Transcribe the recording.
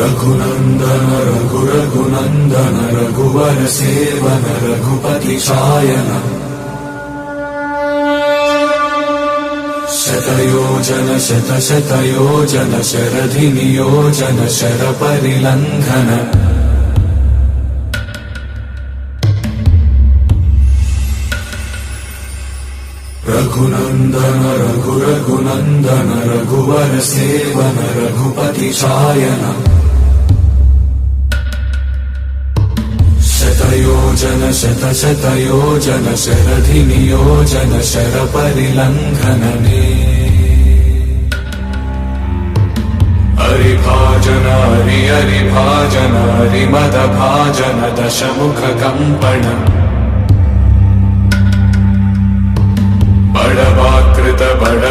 रघुनन्दन रघुनन्दन रघुवर seven Raghupati Shayan शतयोजन शतशतयोजन शरधि नियोजन शरपरिलङ्घन रघुनन्दन रघुनन्दन रघुवर seven Raghupati Shayan शतयोजन शतशतयोजन शरधि नियोजन शरपरिलङ्घनने हरिभाजन हरिभाजन हरिमदभाजन दशमुख कंपन बड़वाकृत बड़